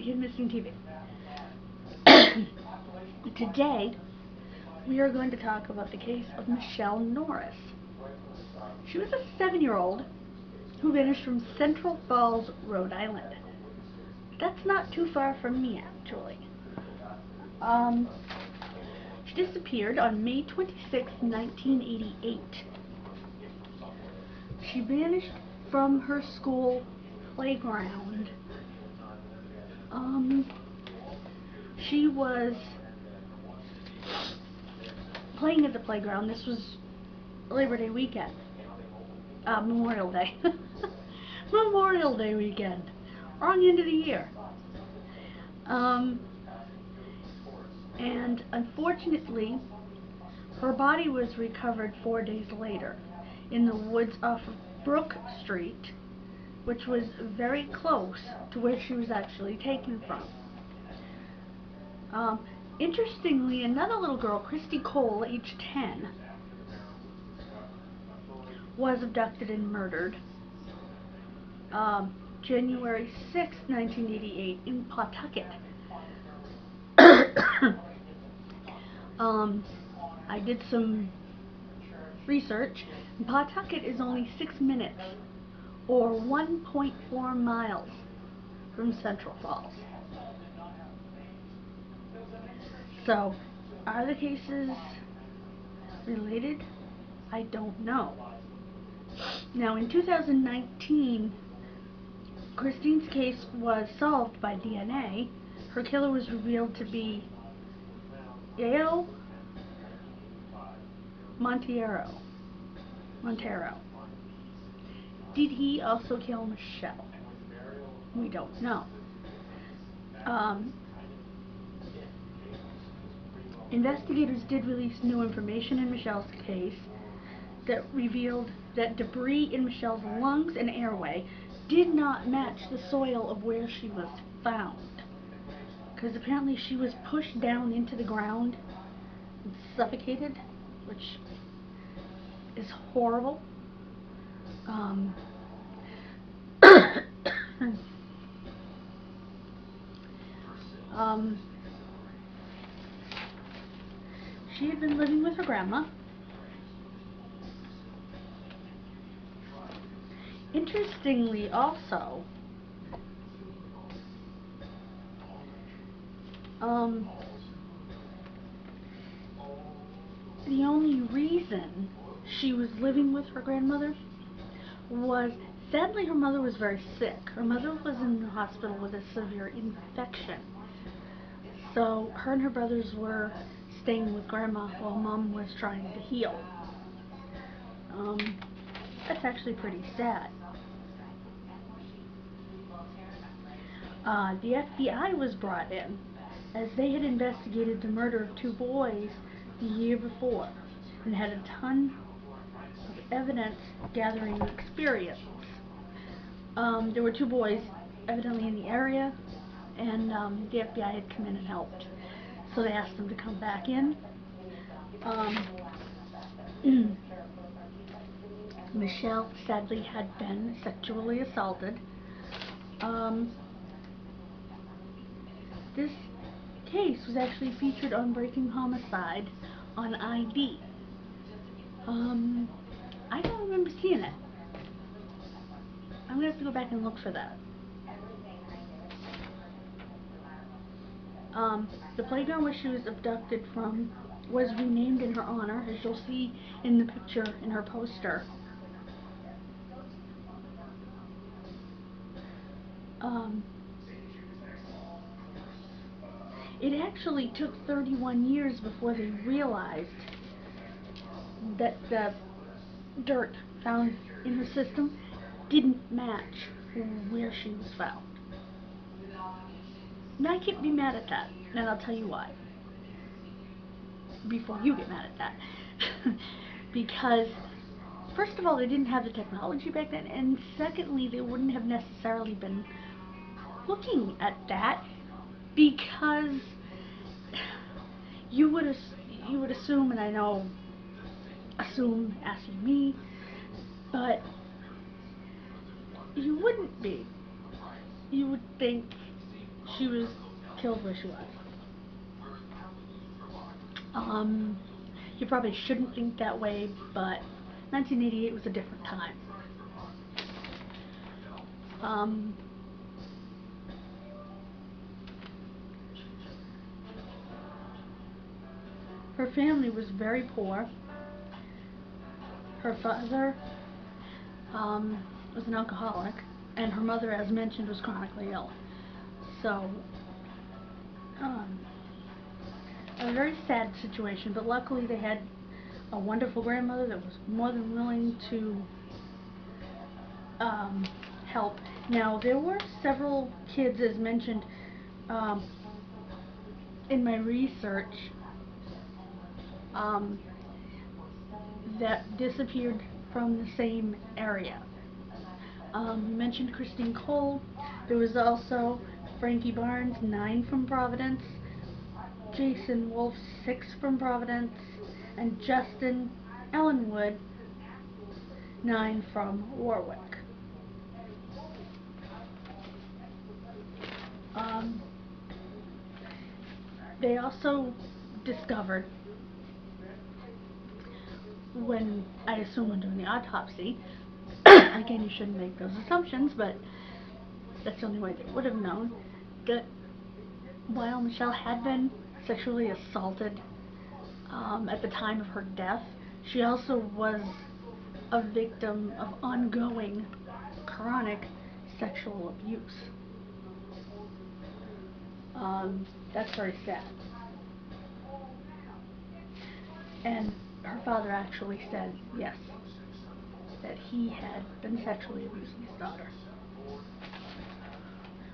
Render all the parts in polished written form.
to Kidmissing TV. Today, we are going to talk about the case of Michelle Norris. She was a 7-year-old who vanished from Central Falls, Rhode Island. That's not too far from me, actually. She disappeared on May 26, 1988. She vanished from her school playground. She was playing at the playground. This was Labor Day weekend. Memorial Day. Memorial Day weekend. Wrong end of the year. And unfortunately, her body was recovered 4 days later in the woods off of Brook Street, which was very close to where she was actually taken from. Interestingly, another little girl, Christy Cole, age 10, was abducted and murdered January 6, 1988 in Pawtucket. I did some research. Pawtucket is only 6 minutes or 1.4 miles from Central Falls. So, are the cases related? I don't know. Now, in 2019, Christine's case was solved by DNA. Her killer was revealed to be Montero. Did he also kill Michelle? We don't know. Investigators did release new information in Michelle's case that revealed that debris in Michelle's lungs and airway did not match the soil of where she was found. Because apparently she was pushed down into the ground and suffocated, which is horrible. She had been living with her grandma. Interestingly, also, the only reason she was living with her grandmother was, sadly, her mother was very sick. Her mother was in the hospital with a severe infection. So her and her brothers were staying with grandma while mom was trying to heal. That's actually pretty sad. The FBI was brought in as they had investigated the murder of 2 boys the year before and had a ton of evidence gathering experience. There were 2 boys evidently in the area, and the FBI had come in and helped. So they asked them to come back in. Michelle sadly had been sexually assaulted. This case was actually featured on Breaking Homicide on ID. I don't remember seeing it. I'm going to have to go back and look for that. The playground where she was abducted from was renamed in her honor, as you'll see in the picture in her poster. It actually took 31 years before they realized that the dirt found in her system didn't match where she was found. Now I can't be mad at that, and I'll tell you why. Before you get mad at that. Because, first of all, they didn't have the technology back then, and secondly, they wouldn't have necessarily been looking at that, because you would assume, and I know, assume asking me, but you wouldn't be. You would think she was killed where she was. You probably shouldn't think that way, but 1988 was a different time. Her family was very poor. Her father was an alcoholic, and her mother, as mentioned, was chronically ill. So, a very sad situation, but luckily they had a wonderful grandmother that was more than willing to help. Now, there were several kids, as mentioned in my research, that disappeared from the same area. You mentioned Christine Cole. There was also Frankie Barnes, 9 from Providence, Jason Wolf, 6 from Providence, and Justin Ellenwood, 9 from Warwick. They also discovered, when I assume when doing the autopsy, again, you shouldn't make those assumptions, but that's the only way they would have known, that while Michelle had been sexually assaulted at the time of her death, she also was a victim of ongoing chronic sexual abuse. That's very sad. And her father actually said, yes, that he had been sexually abusing his daughter.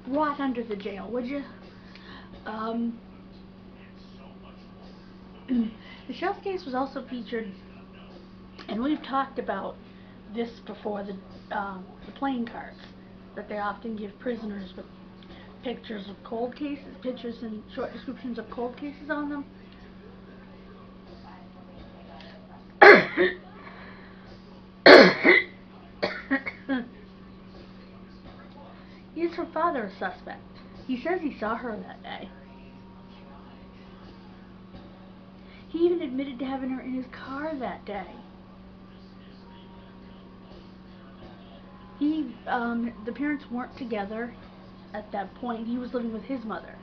Rot under the jail, would you? Michelle's case was also featured, and we've talked about this before, the playing cards that they often give prisoners with pictures of cold cases, pictures and short descriptions of cold cases on them. Is her father a suspect? He says he saw her that day. He even admitted to having her in his car that day. The parents weren't together at that point. He was living with his mother.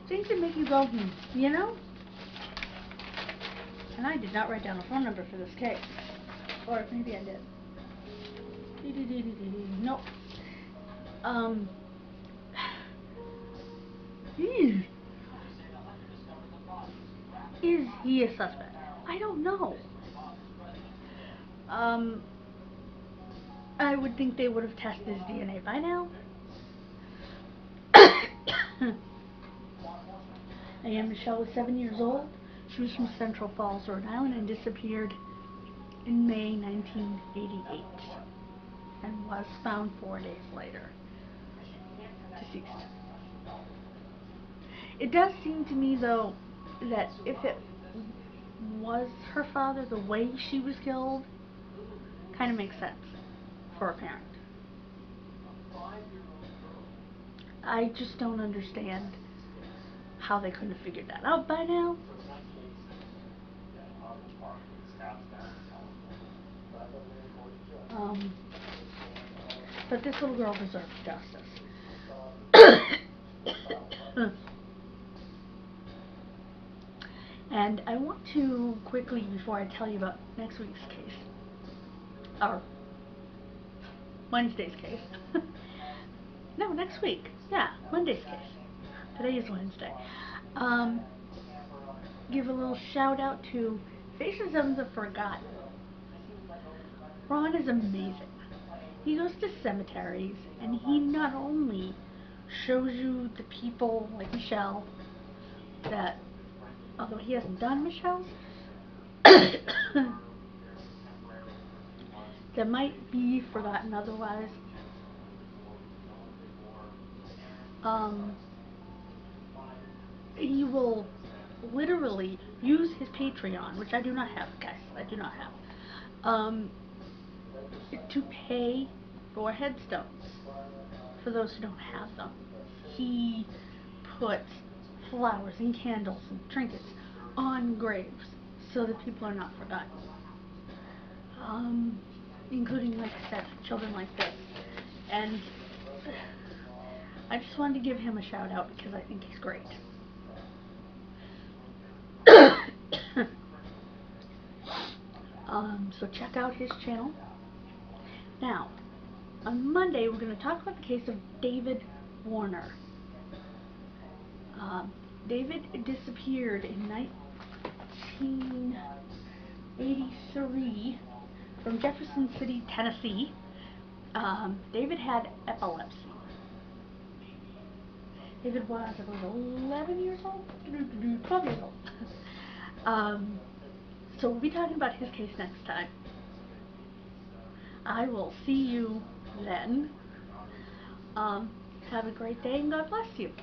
Things that make you go, you know? And I did not write down a phone number for this case. Or maybe I did. Nope. Is he a suspect? I don't know. I would think they would have tested his DNA by now. And Michelle was 7 years old. She was from Central Falls, Rhode Island, and disappeared in May 1988 and was found 4 days later, deceased. It does seem to me, though, that if it was her father, the way she was killed kind of makes sense for a parent. I just don't understand how they couldn't have figured that out by now. But this little girl deserves justice. And I want to quickly, before I tell you about next week's case, or Wednesday's case. No, next week. Yeah, Monday's case. Today is Wednesday. Give a little shout out to Faces of the Forgotten. Ron is amazing. He goes to cemeteries and he not only shows you the people like Michelle that, although he hasn't done Michelle's, that might be forgotten otherwise. He will literally use his Patreon, which I do not have, guys. I do not have, to pay for headstones for those who don't have them. He put flowers and candles and trinkets on graves so that people are not forgotten. Including, like I said, children like this. And I just wanted to give him a shout out because I think he's great. So check out his channel. Now, on Monday we're going to talk about the case of David Warner. David disappeared in 1983 from Jefferson City, Tennessee. David had epilepsy. David was, I believe, 11 years old? 12 years old. So we'll be talking about his case next time. I will see you then. Have a great day and God bless you.